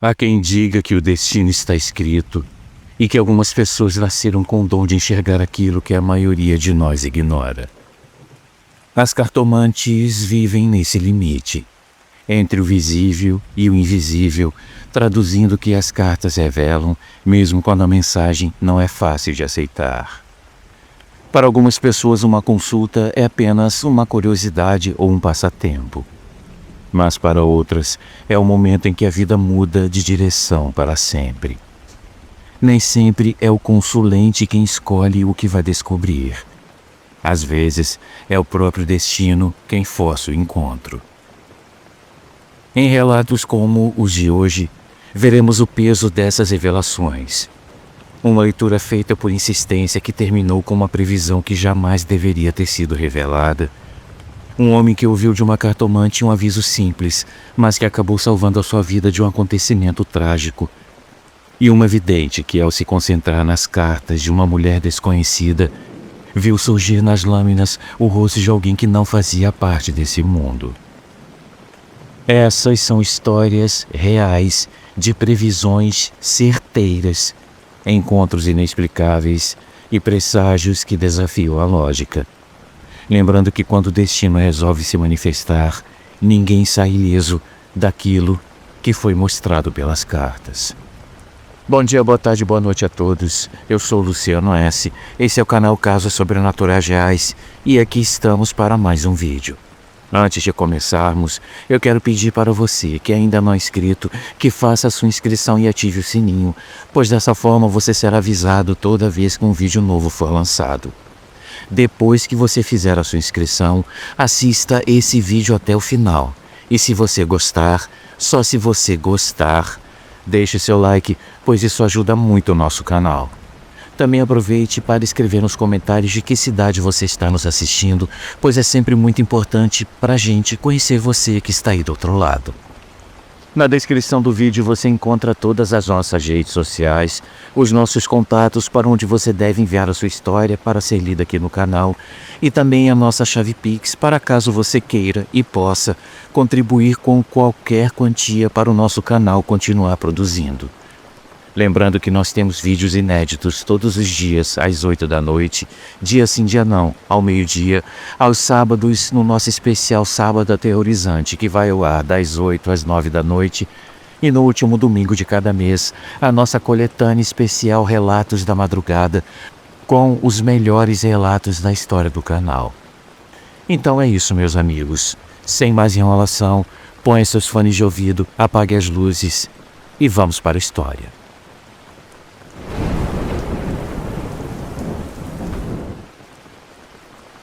Há quem diga que o destino está escrito e que algumas pessoas nasceram com o dom de enxergar aquilo que a maioria de nós ignora. As cartomantes vivem nesse limite, entre o visível e o invisível, traduzindo o que as cartas revelam, mesmo quando a mensagem não é fácil de aceitar. Para algumas pessoas, uma consulta é apenas uma curiosidade ou um passatempo. Mas para outras, é o momento em que a vida muda de direção para sempre. Nem sempre é o consulente quem escolhe o que vai descobrir. Às vezes, é o próprio destino quem força o encontro. Em relatos como os de hoje, veremos o peso dessas revelações. Uma leitura feita por insistência que terminou com uma previsão que jamais deveria ter sido revelada. Um homem que ouviu de uma cartomante um aviso simples, mas que acabou salvando a sua vida de um acontecimento trágico. E uma vidente que, ao se concentrar nas cartas de uma mulher desconhecida, viu surgir nas lâminas o rosto de alguém que não fazia parte desse mundo. Essas são histórias reais de previsões certeiras, encontros inexplicáveis e presságios que desafiam a lógica. Lembrando que quando o destino resolve se manifestar, ninguém sai ileso daquilo que foi mostrado pelas cartas. Bom dia, boa tarde, boa noite a todos. Eu sou Luciano S. Esse é o canal Casos Sobrenaturais Reais e aqui estamos para mais um vídeo. Antes de começarmos, eu quero pedir para você que ainda não é inscrito, que faça a sua inscrição e ative o sininho, pois dessa forma você será avisado toda vez que um vídeo novo for lançado. Depois que você fizer a sua inscrição, assista esse vídeo até o final. E se você gostar, só se você gostar, deixe seu like, pois isso ajuda muito o nosso canal. Também aproveite para escrever nos comentários de que cidade você está nos assistindo, pois é sempre muito importante para a gente conhecer você que está aí do outro lado. Na descrição do vídeo você encontra todas as nossas redes sociais, os nossos contatos para onde você deve enviar a sua história para ser lida aqui no canal e também a nossa chave Pix para caso você queira e possa contribuir com qualquer quantia para o nosso canal continuar produzindo. Lembrando que nós temos vídeos inéditos todos os dias às 8 da noite, dia sim dia não, ao meio-dia, aos sábados no nosso especial Sábado Aterrorizante, que vai ao ar das 8 às 9 da noite, e no último domingo de cada mês, a nossa coletânea especial Relatos da Madrugada, com os melhores relatos da história do canal. Então é isso, meus amigos. Sem mais enrolação, ponha seus fones de ouvido, apague as luzes e vamos para a história.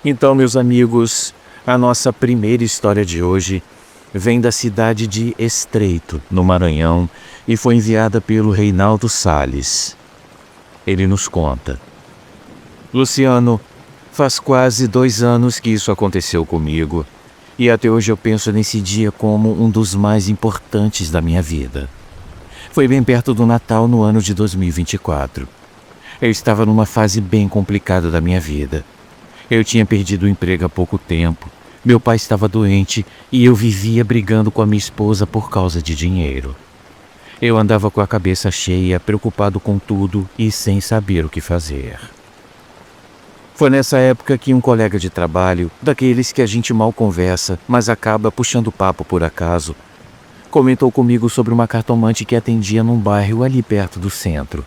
Então, meus amigos, a nossa primeira história de hoje vem da cidade de Estreito, no Maranhão, e foi enviada pelo Reinaldo Salles. Ele nos conta: Luciano, faz quase 2 anos que isso aconteceu comigo, e até hoje eu penso nesse dia como um dos mais importantes da minha vida. Foi bem perto do Natal no ano de 2024. Eu estava numa fase bem complicada da minha vida. Eu tinha perdido o emprego há pouco tempo, meu pai estava doente e eu vivia brigando com a minha esposa por causa de dinheiro. Eu andava com a cabeça cheia, preocupado com tudo e sem saber o que fazer. Foi nessa época que um colega de trabalho, daqueles que a gente mal conversa, mas acaba puxando papo por acaso, comentou comigo sobre uma cartomante que atendia num bairro ali perto do centro.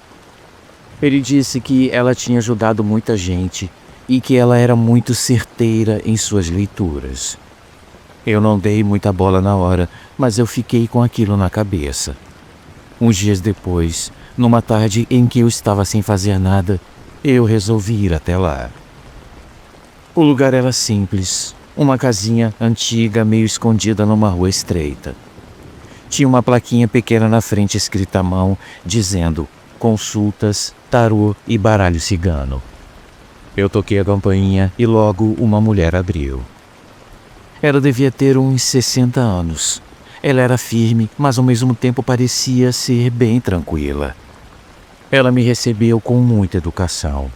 Ele disse que ela tinha ajudado muita gente e que ela era muito certeira em suas leituras. Eu não dei muita bola na hora, mas eu fiquei com aquilo na cabeça. Uns dias depois, numa tarde em que eu estava sem fazer nada, eu resolvi ir até lá. O lugar era simples, uma casinha antiga meio escondida numa rua estreita. Tinha uma plaquinha pequena na frente escrita à mão, dizendo consultas, tarô e baralho cigano. Eu toquei a campainha e logo uma mulher abriu. Ela devia ter uns 60 anos. Ela era firme, mas ao mesmo tempo parecia ser bem tranquila. Ela me recebeu com muita educação.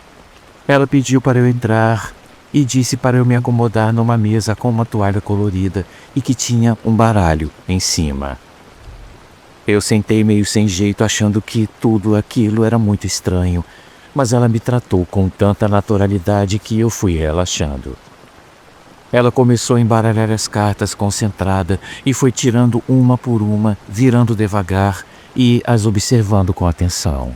Ela pediu para eu entrar e disse para eu me acomodar numa mesa com uma toalha colorida e que tinha um baralho em cima. Eu sentei meio sem jeito, achando que tudo aquilo era muito estranho, mas ela me tratou com tanta naturalidade que eu fui relaxando. Ela começou a embaralhar as cartas concentrada e foi tirando uma por uma, virando devagar e as observando com atenção.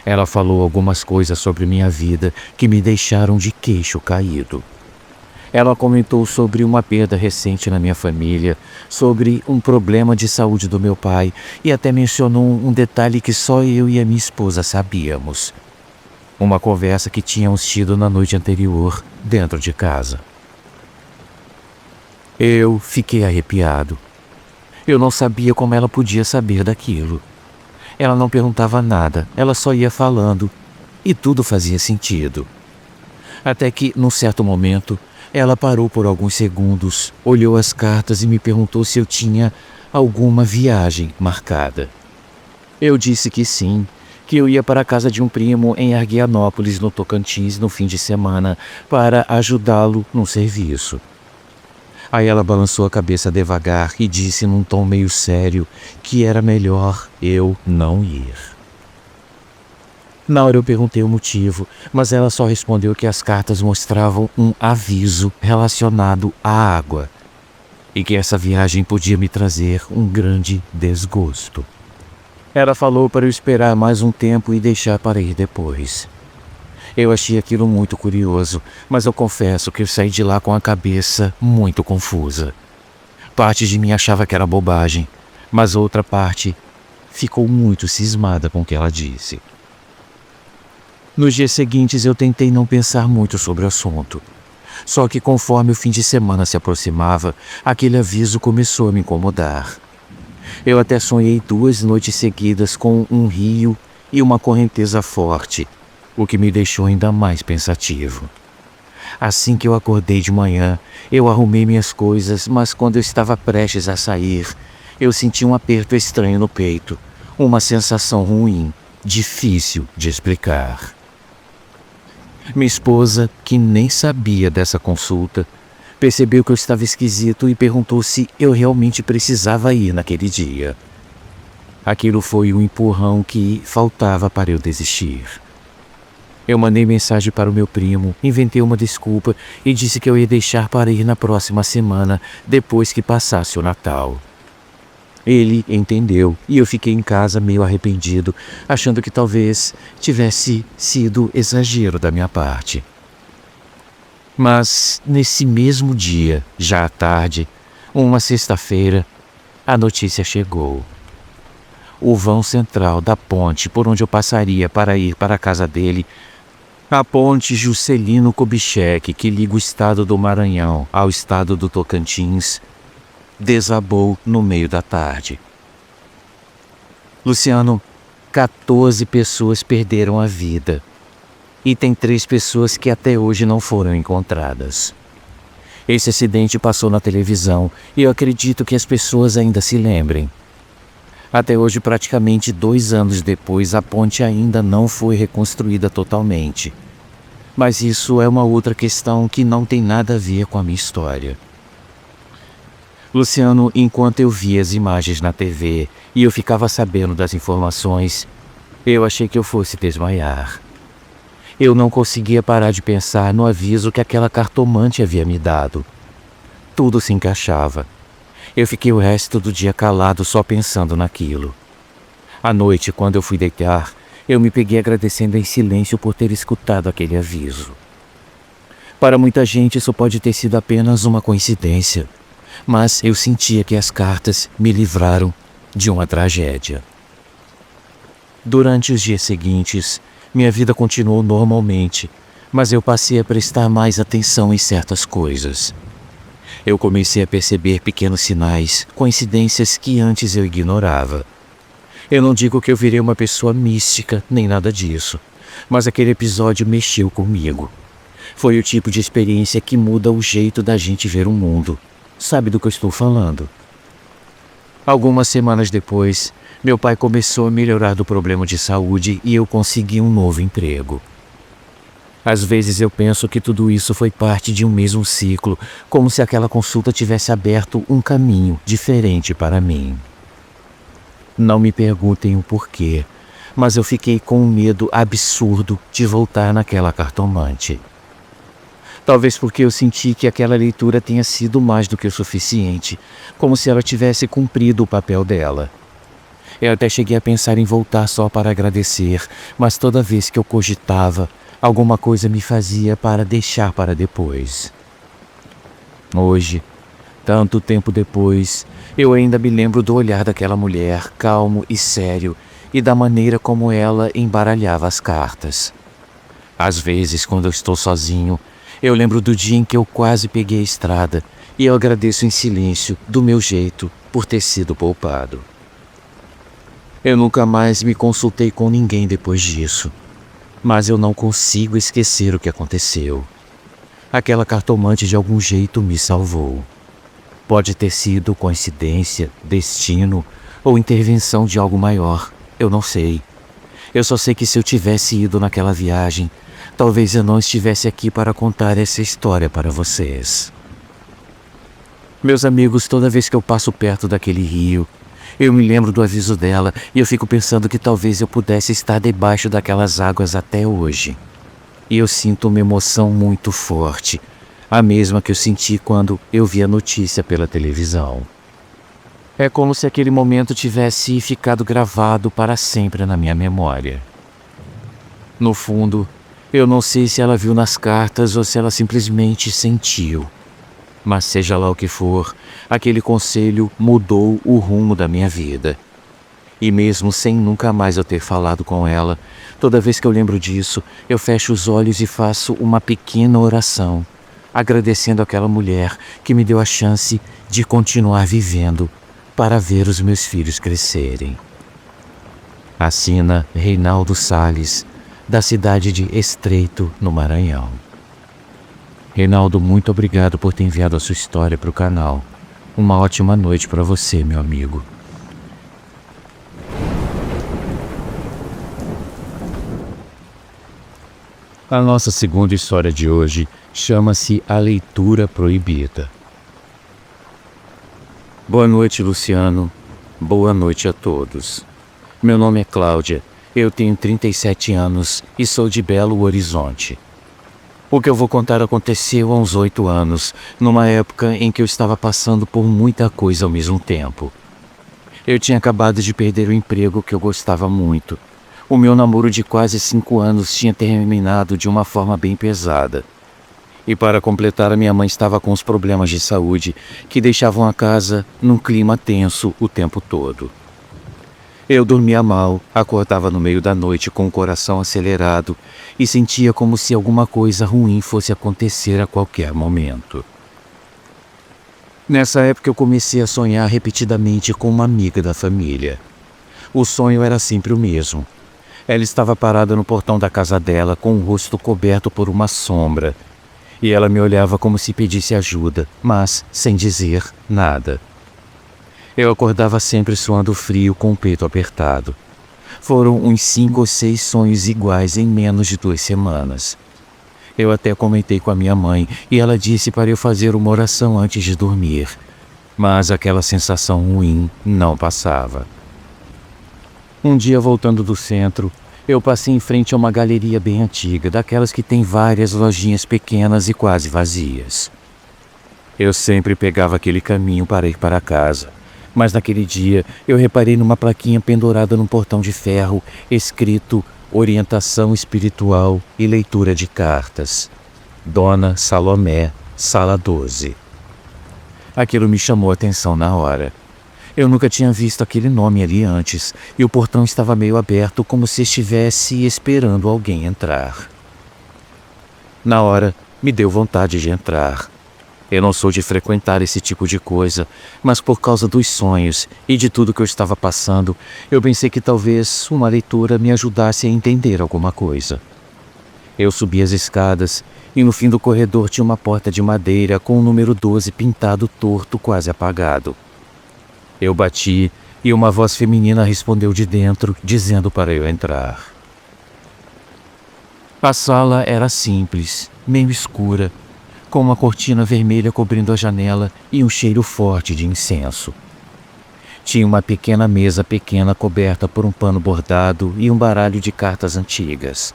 Ela falou algumas coisas sobre minha vida que me deixaram de queixo caído. Ela comentou sobre uma perda recente na minha família, sobre um problema de saúde do meu pai e até mencionou um detalhe que só eu e a minha esposa sabíamos. Uma conversa que tínhamos tido na noite anterior, dentro de casa. Eu fiquei arrepiado. Eu não sabia como ela podia saber daquilo. Ela não perguntava nada, ela só ia falando, e tudo fazia sentido. Até que, num certo momento, ela parou por alguns segundos, olhou as cartas e me perguntou se eu tinha alguma viagem marcada. Eu disse que sim, que eu ia para a casa de um primo em Argianópolis, no Tocantins, no fim de semana, para ajudá-lo num serviço. Aí ela balançou a cabeça devagar e disse num tom meio sério que era melhor eu não ir. Na hora eu perguntei o motivo, mas ela só respondeu que as cartas mostravam um aviso relacionado à água e que essa viagem podia me trazer um grande desgosto. Ela falou para eu esperar mais um tempo e deixar para ir depois. Eu achei aquilo muito curioso, mas eu confesso que eu saí de lá com a cabeça muito confusa. Parte de mim achava que era bobagem, mas outra parte ficou muito cismada com o que ela disse. Nos dias seguintes eu tentei não pensar muito sobre o assunto. Só que conforme o fim de semana se aproximava, aquele aviso começou a me incomodar. Eu até sonhei 2 noites seguidas com um rio e uma correnteza forte, o que me deixou ainda mais pensativo. Assim que eu acordei de manhã, eu arrumei minhas coisas, mas quando eu estava prestes a sair, eu senti um aperto estranho no peito, uma sensação ruim, difícil de explicar. Minha esposa, que nem sabia dessa consulta, percebeu que eu estava esquisito e perguntou se eu realmente precisava ir naquele dia. Aquilo foi um empurrão que faltava para eu desistir. Eu mandei mensagem para o meu primo, inventei uma desculpa e disse que eu ia deixar para ir na próxima semana, depois que passasse o Natal. Ele entendeu e eu fiquei em casa meio arrependido, achando que talvez tivesse sido exagero da minha parte. Mas nesse mesmo dia, já à tarde, uma sexta-feira, a notícia chegou. O vão central da ponte por onde eu passaria para ir para a casa dele, a ponte Juscelino Kubitschek, que liga o estado do Maranhão ao estado do Tocantins, desabou no meio da tarde. Luciano, 14 pessoas perderam a vida e tem 3 pessoas que até hoje não foram encontradas. Esse acidente passou na televisão e eu acredito que as pessoas ainda se lembrem. Até hoje, praticamente 2 anos depois, a ponte ainda não foi reconstruída totalmente. Mas isso é uma outra questão que não tem nada a ver com a minha história. Luciano, enquanto eu via as imagens na TV e eu ficava sabendo das informações, eu achei que eu fosse desmaiar. Eu não conseguia parar de pensar no aviso que aquela cartomante havia me dado. Tudo se encaixava. Eu fiquei o resto do dia calado só pensando naquilo. À noite, quando eu fui deitar, eu me peguei agradecendo em silêncio por ter escutado aquele aviso. Para muita gente isso pode ter sido apenas uma coincidência, mas eu sentia que as cartas me livraram de uma tragédia. Durante os dias seguintes, minha vida continuou normalmente, mas eu passei a prestar mais atenção em certas coisas. Eu comecei a perceber pequenos sinais, coincidências que antes eu ignorava. Eu não digo que eu virei uma pessoa mística, nem nada disso, mas aquele episódio mexeu comigo. Foi o tipo de experiência que muda o jeito da gente ver o mundo. Sabe do que eu estou falando? Algumas semanas depois, meu pai começou a melhorar do problema de saúde e eu consegui um novo emprego. Às vezes eu penso que tudo isso foi parte de um mesmo ciclo, como se aquela consulta tivesse aberto um caminho diferente para mim. Não me perguntem o porquê, mas eu fiquei com um medo absurdo de voltar naquela cartomante. Talvez porque eu senti que aquela leitura tenha sido mais do que o suficiente, como se ela tivesse cumprido o papel dela. Eu até cheguei a pensar em voltar só para agradecer, mas toda vez que eu cogitava, alguma coisa me fazia para deixar para depois. Hoje, tanto tempo depois, eu ainda me lembro do olhar daquela mulher, calmo e sério, e da maneira como ela embaralhava as cartas. Às vezes, quando eu estou sozinho, eu lembro do dia em que eu quase peguei a estrada e eu agradeço em silêncio, do meu jeito, por ter sido poupado. Eu nunca mais me consultei com ninguém depois disso, mas eu não consigo esquecer o que aconteceu. Aquela cartomante de algum jeito me salvou. Pode ter sido coincidência, destino ou intervenção de algo maior, eu não sei. Eu só sei que se eu tivesse ido naquela viagem, talvez eu não estivesse aqui para contar essa história para vocês. Meus amigos, toda vez que eu passo perto daquele rio, eu me lembro do aviso dela e eu fico pensando que talvez eu pudesse estar debaixo daquelas águas até hoje. E eu sinto uma emoção muito forte, a mesma que eu senti quando eu vi a notícia pela televisão. É como se aquele momento tivesse ficado gravado para sempre na minha memória. No fundo, eu não sei se ela viu nas cartas ou se ela simplesmente sentiu. Mas seja lá o que for, aquele conselho mudou o rumo da minha vida. E mesmo sem nunca mais eu ter falado com ela, toda vez que eu lembro disso, eu fecho os olhos e faço uma pequena oração, agradecendo aquela mulher que me deu a chance de continuar vivendo para ver os meus filhos crescerem. Assina Reinaldo Salles, da cidade de Estreito, no Maranhão. Reinaldo, muito obrigado por ter enviado a sua história para o canal. Uma ótima noite para você, meu amigo. A nossa segunda história de hoje chama-se A Leitura Proibida. Boa noite, Luciano. Boa noite a todos. Meu nome é Cláudia, eu tenho 37 anos e sou de Belo Horizonte. O que eu vou contar aconteceu há uns 8 anos, numa época em que eu estava passando por muita coisa ao mesmo tempo. Eu tinha acabado de perder o emprego que eu gostava muito. O meu namoro de quase 5 anos tinha terminado de uma forma bem pesada. E para completar, a minha mãe estava com os problemas de saúde que deixavam a casa num clima tenso o tempo todo. Eu dormia mal, acordava no meio da noite com o coração acelerado e sentia como se alguma coisa ruim fosse acontecer a qualquer momento. Nessa época eu comecei a sonhar repetidamente com uma amiga da família. O sonho era sempre o mesmo. Ela estava parada no portão da casa dela com o rosto coberto por uma sombra. E ela me olhava como se pedisse ajuda, mas sem dizer nada. Eu acordava sempre suando frio com o peito apertado. Foram uns 5 ou 6 sonhos iguais em menos de 2 semanas. Eu até comentei com a minha mãe e ela disse para eu fazer uma oração antes de dormir. Mas aquela sensação ruim não passava. Um dia, voltando do centro, eu passei em frente a uma galeria bem antiga, daquelas que tem várias lojinhas pequenas e quase vazias. Eu sempre pegava aquele caminho para ir para casa, mas naquele dia eu reparei numa plaquinha pendurada num portão de ferro, escrito Orientação Espiritual e Leitura de Cartas. Dona Salomé, Sala 12. Aquilo me chamou a atenção na hora. Eu nunca tinha visto aquele nome ali antes, e o portão estava meio aberto como se estivesse esperando alguém entrar. Na hora, me deu vontade de entrar. Eu não sou de frequentar esse tipo de coisa, mas por causa dos sonhos e de tudo que eu estava passando, eu pensei que talvez uma leitura me ajudasse a entender alguma coisa. Eu subi as escadas e no fim do corredor tinha uma porta de madeira com o número 12 pintado torto, quase apagado. Eu bati e uma voz feminina respondeu de dentro, dizendo para eu entrar. A sala era simples, meio escura, com uma cortina vermelha cobrindo a janela e um cheiro forte de incenso. Tinha uma pequena mesa pequena coberta por um pano bordado e um baralho de cartas antigas.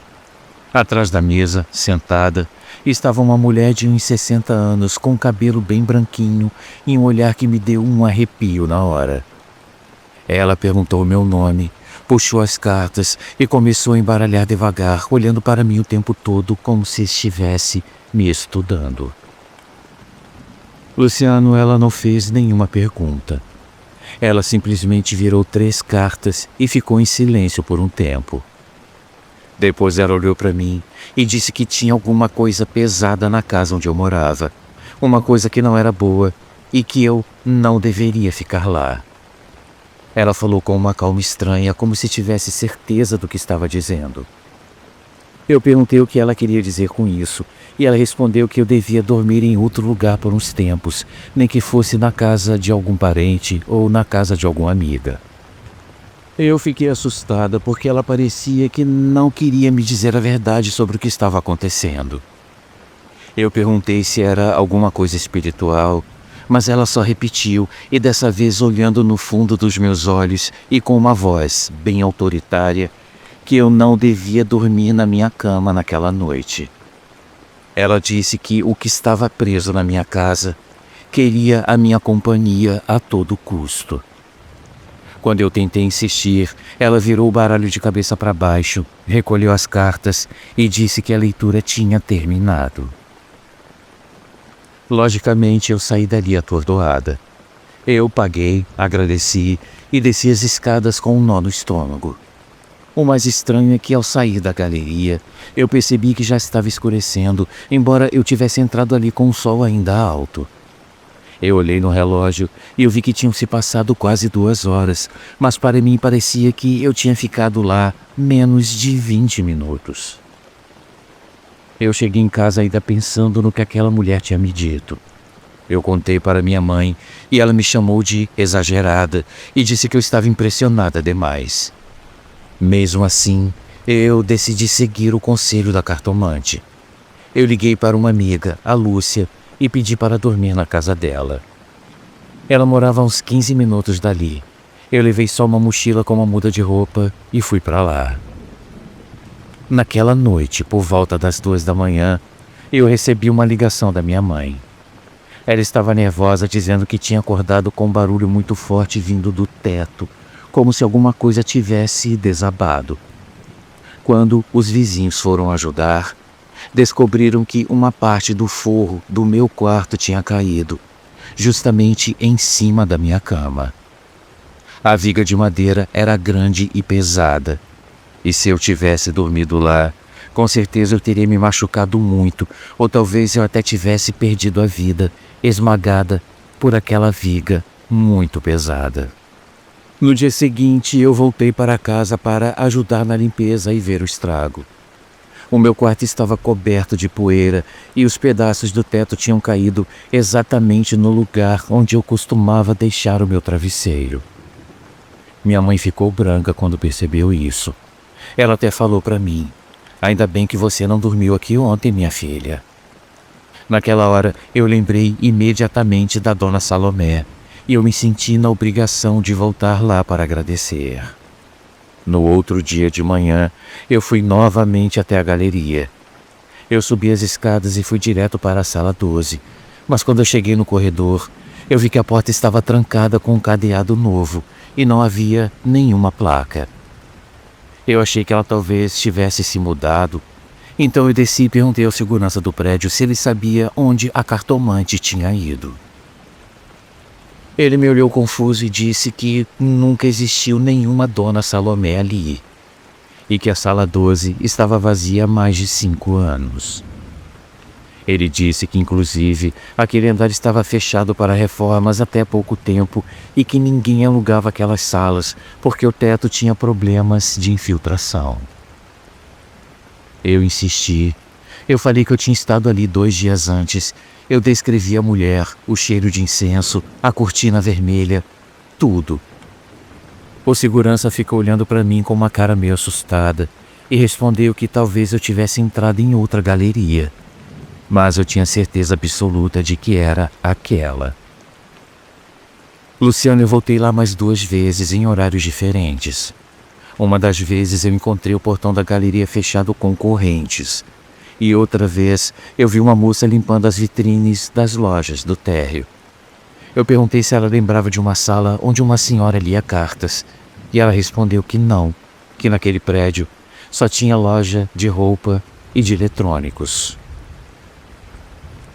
Atrás da mesa, sentada, estava uma mulher de uns 60 anos com um cabelo bem branquinho e um olhar que me deu um arrepio na hora. Ela perguntou meu nome, puxou as cartas e começou a embaralhar devagar, olhando para mim o tempo todo como se estivesse me estudando. Luciano, ela não fez nenhuma pergunta. Ela simplesmente virou 3 cartas e ficou em silêncio por um tempo. Depois ela olhou para mim e disse que tinha alguma coisa pesada na casa onde eu morava. Uma coisa que não era boa e que eu não deveria ficar lá. Ela falou com uma calma estranha, como se tivesse certeza do que estava dizendo. Eu perguntei o que ela queria dizer com isso, e ela respondeu que eu devia dormir em outro lugar por uns tempos, nem que fosse na casa de algum parente ou na casa de alguma amiga. Eu fiquei assustada porque ela parecia que não queria me dizer a verdade sobre o que estava acontecendo. Eu perguntei se era alguma coisa espiritual, mas ela só repetiu, e dessa vez olhando no fundo dos meus olhos e com uma voz bem autoritária, que eu não devia dormir na minha cama naquela noite. Ela disse que o que estava preso na minha casa queria a minha companhia a todo custo. Quando eu tentei insistir, ela virou o baralho de cabeça para baixo, recolheu as cartas e disse que a leitura tinha terminado. Logicamente, eu saí dali atordoada. Eu paguei, agradeci e desci as escadas com um nó no estômago. O mais estranho é que, ao sair da galeria, eu percebi que já estava escurecendo, embora eu tivesse entrado ali com o sol ainda alto. Eu olhei no relógio e eu vi que tinham se passado quase 2 horas, mas para mim parecia que eu tinha ficado lá menos de 20 minutos. Eu cheguei em casa ainda pensando no que aquela mulher tinha me dito. Eu contei para minha mãe e ela me chamou de exagerada e disse que eu estava impressionada demais. Mesmo assim, eu decidi seguir o conselho da cartomante. Eu liguei para uma amiga, a Lúcia, e pedi para dormir na casa dela. Ela morava a uns 15 minutos dali. Eu levei só uma mochila com uma muda de roupa e fui para lá. Naquela noite, por volta das 2 da manhã, eu recebi uma ligação da minha mãe. Ela estava nervosa, dizendo que tinha acordado com um barulho muito forte vindo do teto, como se alguma coisa tivesse desabado. Quando os vizinhos foram ajudar, descobriram que uma parte do forro do meu quarto tinha caído, justamente em cima da minha cama. A viga de madeira era grande e pesada, e se eu tivesse dormido lá, com certeza eu teria me machucado muito, ou talvez eu até tivesse perdido a vida, esmagada por aquela viga muito pesada. No dia seguinte, eu voltei para casa para ajudar na limpeza e ver o estrago. O meu quarto estava coberto de poeira e os pedaços do teto tinham caído exatamente no lugar onde eu costumava deixar o meu travesseiro. Minha mãe ficou branca quando percebeu isso. Ela até falou para mim: "Ainda bem que você não dormiu aqui ontem, minha filha." Naquela hora, eu lembrei imediatamente da Dona Salomé e eu me senti na obrigação de voltar lá para agradecer. No outro dia de manhã, eu fui novamente até a galeria. Eu subi as escadas e fui direto para a sala 12, mas quando eu cheguei no corredor, eu vi que a porta estava trancada com um cadeado novo e não havia nenhuma placa. Eu achei que ela talvez tivesse se mudado, então eu desci e perguntei ao segurança do prédio se ele sabia onde a cartomante tinha ido. Ele me olhou confuso e disse que nunca existiu nenhuma Dona Salomé ali, e que a sala 12 estava vazia há mais de 5 anos. Ele disse que, inclusive, aquele andar estava fechado para reformas até pouco tempo e que ninguém alugava aquelas salas porque o teto tinha problemas de infiltração. Eu insisti. Eu falei que eu tinha estado ali 2 dias antes. Eu descrevi a mulher, o cheiro de incenso, a cortina vermelha, tudo. O segurança ficou olhando para mim com uma cara meio assustada e respondeu que talvez eu tivesse entrado em outra galeria, mas eu tinha certeza absoluta de que era aquela. Luciano, eu voltei lá mais 2 vezes em horários diferentes. Uma das vezes eu encontrei o portão da galeria fechado com correntes. E outra vez eu vi uma moça limpando as vitrines das lojas do térreo. Eu perguntei se ela lembrava de uma sala onde uma senhora lia cartas. E ela respondeu que não, que naquele prédio só tinha loja de roupa e de eletrônicos.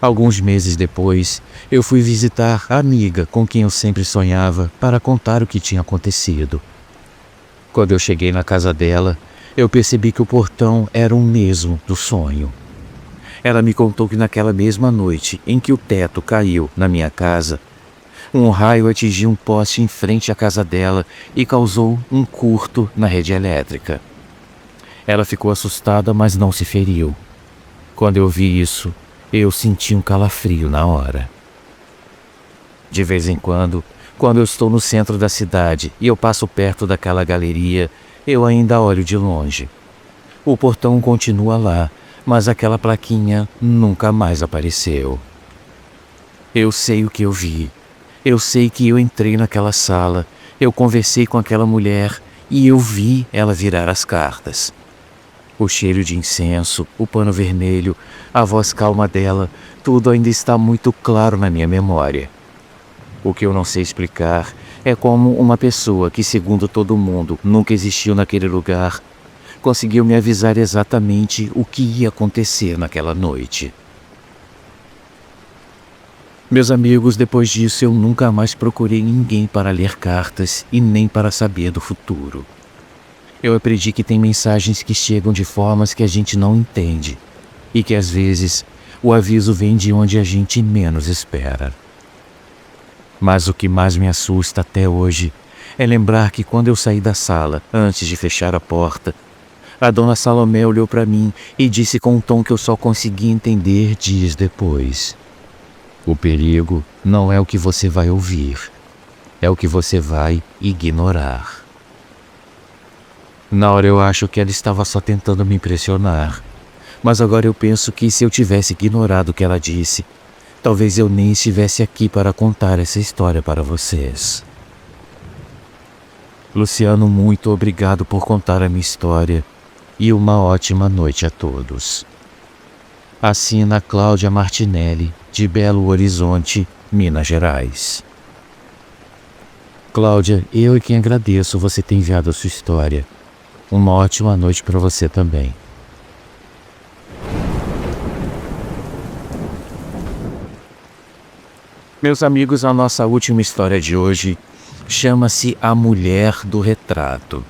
Alguns meses depois, eu fui visitar a amiga com quem eu sempre sonhava para contar o que tinha acontecido. Quando eu cheguei na casa dela, eu percebi que o portão era o mesmo do sonho. Ela me contou que naquela mesma noite em que o teto caiu na minha casa, um raio atingiu um poste em frente à casa dela e causou um curto na rede elétrica. Ela ficou assustada, mas não se feriu. Quando eu vi isso, eu senti um calafrio na hora. De vez em quando eu estou no centro da cidade e eu passo perto daquela galeria, eu ainda olho de longe. O portão continua lá, mas aquela plaquinha nunca mais apareceu. Eu sei o que eu vi. Eu sei que eu entrei naquela sala, eu conversei com aquela mulher e eu vi ela virar as cartas. O cheiro de incenso, o pano vermelho, a voz calma dela, tudo ainda está muito claro na minha memória. O que eu não sei explicar é como uma pessoa que, segundo todo mundo, nunca existiu naquele lugar, conseguiu me avisar exatamente o que ia acontecer naquela noite. Meus amigos, depois disso eu nunca mais procurei ninguém para ler cartas e nem para saber do futuro. Eu aprendi que tem mensagens que chegam de formas que a gente não entende e que às vezes o aviso vem de onde a gente menos espera. Mas o que mais me assusta até hoje é lembrar que quando eu saí da sala, antes de fechar a porta, a dona Salomé olhou para mim e disse com um tom que eu só consegui entender dias depois: o perigo não é o que você vai ouvir, é o que você vai ignorar. Na hora eu acho que ela estava só tentando me impressionar, mas agora eu penso que se eu tivesse ignorado o que ela disse, talvez eu nem estivesse aqui para contar essa história para vocês. Luciano, muito obrigado por contar a minha história e uma ótima noite a todos. Assina Cláudia Martinelli, de Belo Horizonte, Minas Gerais. Cláudia, eu é quem agradeço você ter enviado a sua história. Uma ótima noite para você também. Meus amigos, a nossa última história de hoje chama-se A Mulher do Retrato.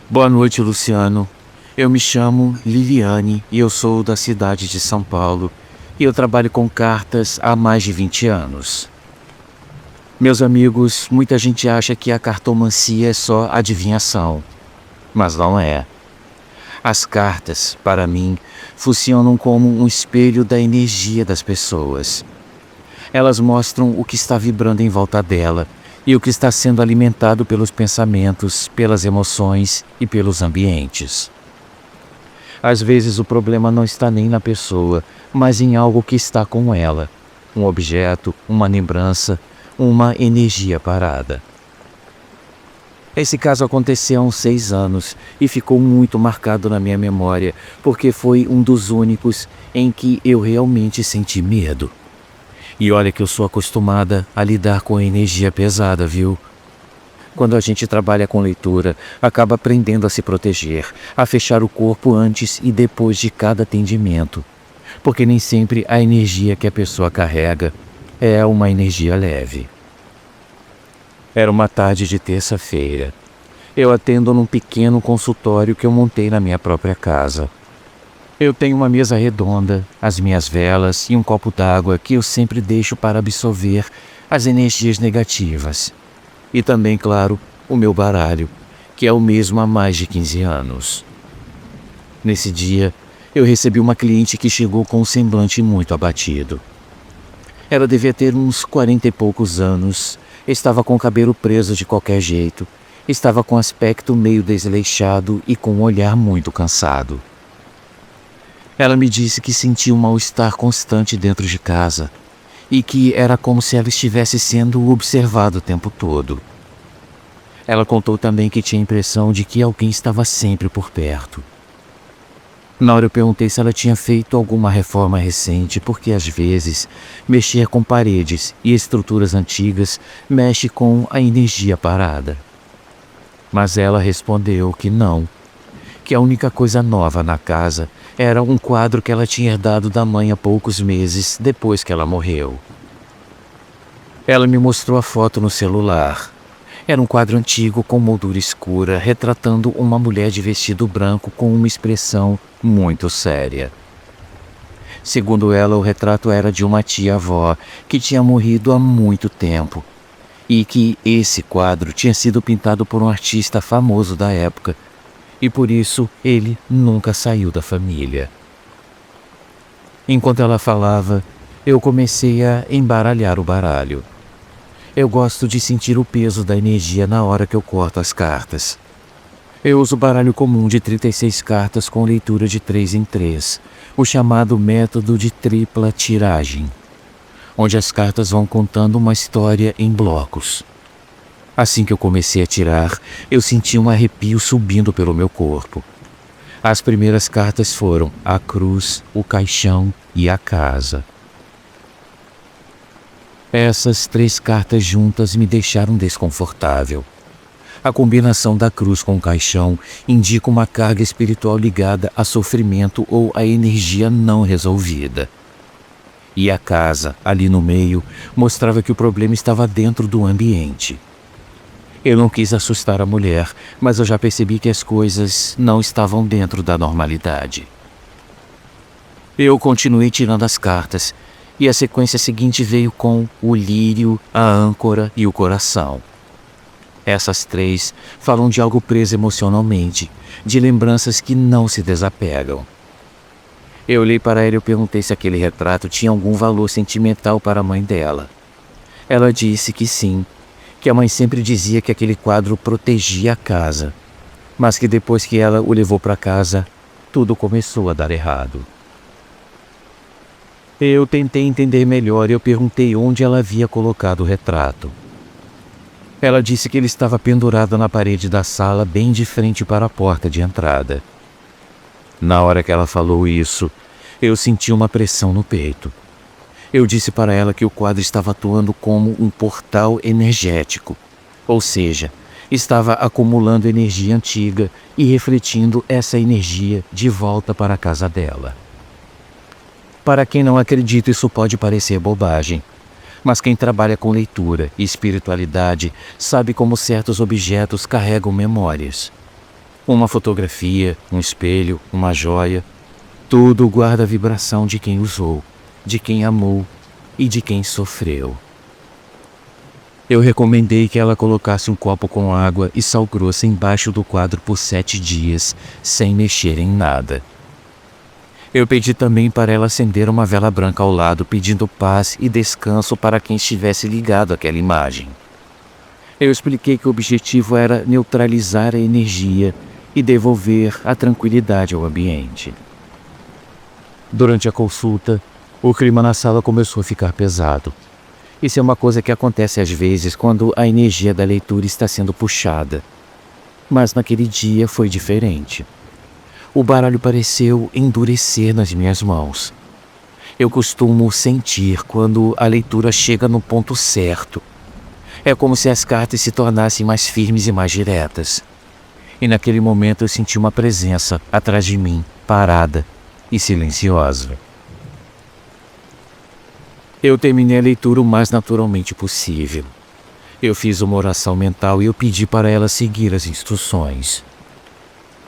Boa noite, Luciano. Eu me chamo Liliane e eu sou da cidade de São Paulo e eu trabalho com cartas há mais de 20 anos. Meus amigos, muita gente acha que a cartomancia é só adivinhação, mas não é. As cartas, para mim, funcionam como um espelho da energia das pessoas. Elas mostram o que está vibrando em volta dela e o que está sendo alimentado pelos pensamentos, pelas emoções e pelos ambientes. Às vezes o problema não está nem na pessoa, mas em algo que está com ela, um objeto, uma lembrança, uma energia parada. Esse caso aconteceu há uns 6 anos e ficou muito marcado na minha memória, porque foi um dos únicos em que eu realmente senti medo. E olha que eu sou acostumada a lidar com energia pesada, viu? Quando a gente trabalha com leitura, acaba aprendendo a se proteger, a fechar o corpo antes e depois de cada atendimento, porque nem sempre a energia que a pessoa carrega é uma energia leve. Era uma tarde de terça-feira. Eu atendo num pequeno consultório que eu montei na minha própria casa. Eu tenho uma mesa redonda, as minhas velas e um copo d'água que eu sempre deixo para absorver as energias negativas. E também, claro, o meu baralho, que é o mesmo há mais de 15 anos. Nesse dia, eu recebi uma cliente que chegou com um semblante muito abatido. Ela devia ter uns 40 e poucos anos, estava com o cabelo preso de qualquer jeito, estava com aspecto meio desleixado e com um olhar muito cansado. Ela me disse que sentia um mal-estar constante dentro de casa e que era como se ela estivesse sendo observada o tempo todo. Ela contou também que tinha a impressão de que alguém estava sempre por perto. Na hora eu perguntei se ela tinha feito alguma reforma recente, porque às vezes mexer com paredes e estruturas antigas mexe com a energia parada. Mas ela respondeu que não, que a única coisa nova na casa era um quadro que ela tinha herdado da mãe há poucos meses depois que ela morreu. Ela me mostrou a foto no celular. Era um quadro antigo com moldura escura, retratando uma mulher de vestido branco com uma expressão muito séria. Segundo ela, o retrato era de uma tia-avó que tinha morrido há muito tempo e que esse quadro tinha sido pintado por um artista famoso da época e por isso ele nunca saiu da família. Enquanto ela falava, eu comecei a embaralhar o baralho. Eu gosto de sentir o peso da energia na hora que eu corto as cartas. Eu uso baralho comum de 36 cartas com leitura de 3 em 3, o chamado método de tripla tiragem, onde as cartas vão contando uma história em blocos. Assim que eu comecei a tirar, eu senti um arrepio subindo pelo meu corpo. As primeiras cartas foram a cruz, o caixão e a casa. Essas 3 cartas juntas me deixaram desconfortável. A combinação da cruz com o caixão indica uma carga espiritual ligada a sofrimento ou a energia não resolvida. E a casa, ali no meio, mostrava que o problema estava dentro do ambiente. Eu não quis assustar a mulher, mas eu já percebi que as coisas não estavam dentro da normalidade. Eu continuei tirando as cartas, e a sequência seguinte veio com o lírio, a âncora e o coração. Essas 3 falam de algo preso emocionalmente, de lembranças que não se desapegam. Eu olhei para ela e perguntei se aquele retrato tinha algum valor sentimental para a mãe dela. Ela disse que sim, que a mãe sempre dizia que aquele quadro protegia a casa, mas que depois que ela o levou para casa, tudo começou a dar errado. Eu tentei entender melhor e eu perguntei onde ela havia colocado o retrato. Ela disse que ele estava pendurado na parede da sala, bem de frente para a porta de entrada. Na hora que ela falou isso, eu senti uma pressão no peito. Eu disse para ela que o quadro estava atuando como um portal energético, ou seja, estava acumulando energia antiga e refletindo essa energia de volta para a casa dela. Para quem não acredita, isso pode parecer bobagem, mas quem trabalha com leitura e espiritualidade sabe como certos objetos carregam memórias. Uma fotografia, um espelho, uma joia, tudo guarda a vibração de quem usou, de quem amou e de quem sofreu. Eu recomendei que ela colocasse um copo com água e sal grosso embaixo do quadro por 7 dias, sem mexer em nada. Eu pedi também para ela acender uma vela branca ao lado, pedindo paz e descanso para quem estivesse ligado àquela imagem. Eu expliquei que o objetivo era neutralizar a energia e devolver a tranquilidade ao ambiente. Durante a consulta, o clima na sala começou a ficar pesado. Isso é uma coisa que acontece às vezes quando a energia da leitura está sendo puxada. Mas naquele dia foi diferente. O baralho pareceu endurecer nas minhas mãos. Eu costumo sentir quando a leitura chega no ponto certo. É como se as cartas se tornassem mais firmes e mais diretas. E naquele momento eu senti uma presença atrás de mim, parada e silenciosa. Eu terminei a leitura o mais naturalmente possível. Eu fiz uma oração mental e eu pedi para ela seguir as instruções.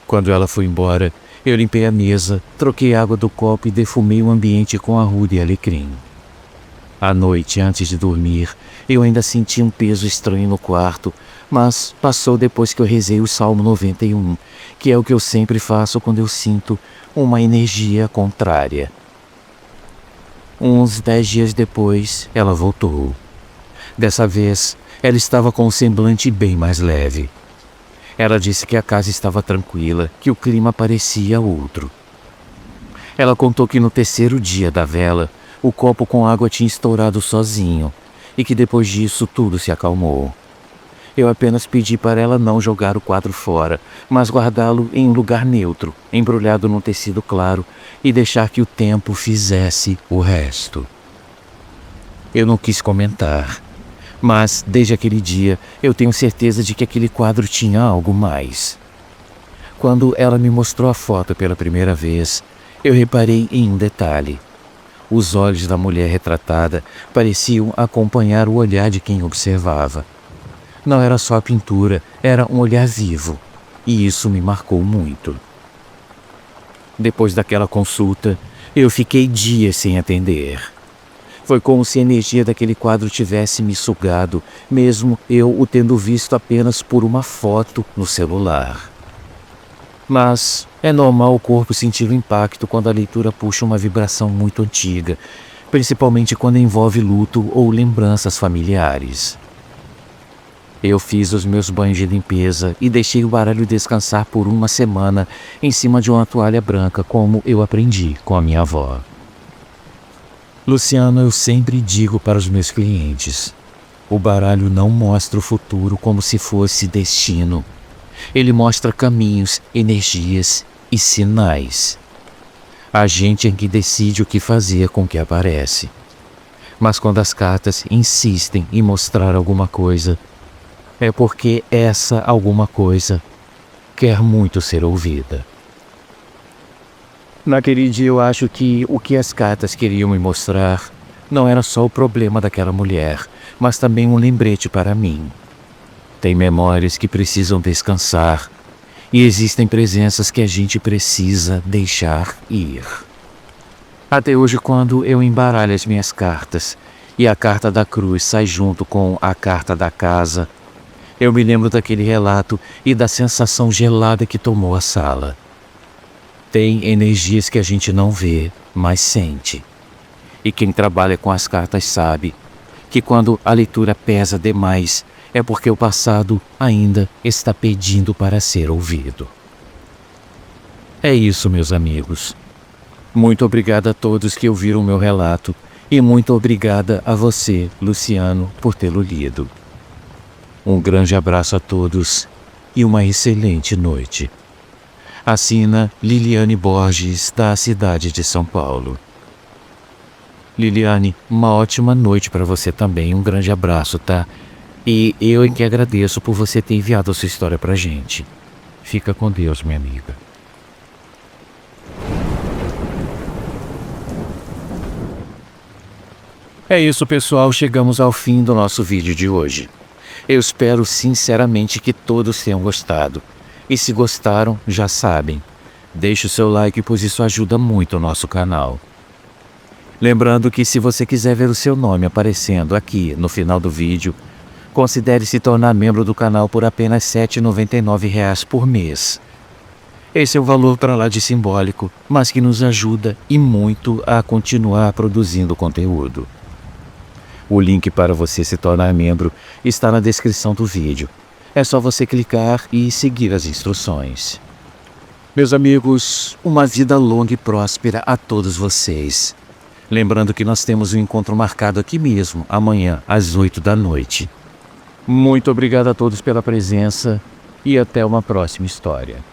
Quando ela foi embora, eu limpei a mesa, troquei a água do copo e defumei o ambiente com arruda e alecrim. À noite, antes de dormir, eu ainda senti um peso estranho no quarto, mas passou depois que eu rezei o Salmo 91, que é o que eu sempre faço quando eu sinto uma energia contrária. Uns 10 dias depois, ela voltou. Dessa vez, ela estava com um semblante bem mais leve. Ela disse que a casa estava tranquila, que o clima parecia outro. Ela contou que no terceiro dia da vela, o copo com água tinha estourado sozinho e que depois disso tudo se acalmou. Eu apenas pedi para ela não jogar o quadro fora, mas guardá-lo em um lugar neutro, embrulhado num tecido claro e deixar que o tempo fizesse o resto. Eu não quis comentar, mas desde aquele dia eu tenho certeza de que aquele quadro tinha algo mais. Quando ela me mostrou a foto pela primeira vez, eu reparei em um detalhe. Os olhos da mulher retratada pareciam acompanhar o olhar de quem observava. Não era só a pintura, era um olhar vivo, e isso me marcou muito. Depois daquela consulta, eu fiquei dias sem atender. Foi como se a energia daquele quadro tivesse me sugado, mesmo eu o tendo visto apenas por uma foto no celular. Mas é normal o corpo sentir o impacto quando a leitura puxa uma vibração muito antiga, principalmente quando envolve luto ou lembranças familiares. Eu fiz os meus banhos de limpeza e deixei o baralho descansar por uma semana em cima de uma toalha branca, como eu aprendi com a minha avó. Luciano, eu sempre digo para os meus clientes, o baralho não mostra o futuro como se fosse destino. Ele mostra caminhos, energias e sinais. A gente é que decide o que fazer com o que aparece. Mas quando as cartas insistem em mostrar alguma coisa, é porque essa alguma coisa quer muito ser ouvida. Naquele dia eu acho que o que as cartas queriam me mostrar não era só o problema daquela mulher, mas também um lembrete para mim. Tem memórias que precisam descansar e existem presenças que a gente precisa deixar ir. Até hoje, quando eu embaralho as minhas cartas e a carta da cruz sai junto com a carta da casa, eu me lembro daquele relato e da sensação gelada que tomou a sala. Tem energias que a gente não vê, mas sente. E quem trabalha com as cartas sabe que quando a leitura pesa demais, é porque o passado ainda está pedindo para ser ouvido. É isso, meus amigos. Muito obrigado a todos que ouviram meu relato e muito obrigada a você, Luciano, por tê-lo lido. Um grande abraço a todos e uma excelente noite. Assina Liliane Borges, da cidade de São Paulo. Liliane, uma ótima noite para você também. Um grande abraço, tá? E eu é que agradeço por você ter enviado a sua história pra gente. Fica com Deus, minha amiga. É isso, pessoal. Chegamos ao fim do nosso vídeo de hoje. Eu espero sinceramente que todos tenham gostado. E se gostaram, já sabem. Deixe o seu like, pois isso ajuda muito o nosso canal. Lembrando que se você quiser ver o seu nome aparecendo aqui no final do vídeo, considere se tornar membro do canal por apenas R$ 7,99 por mês. Esse é um valor para lá de simbólico, mas que nos ajuda e muito a continuar produzindo conteúdo. O link para você se tornar membro está na descrição do vídeo. É só você clicar e seguir as instruções. Meus amigos, uma vida longa e próspera a todos vocês. Lembrando que nós temos um encontro marcado aqui mesmo, amanhã, às 8 da noite. Muito obrigado a todos pela presença e até uma próxima história.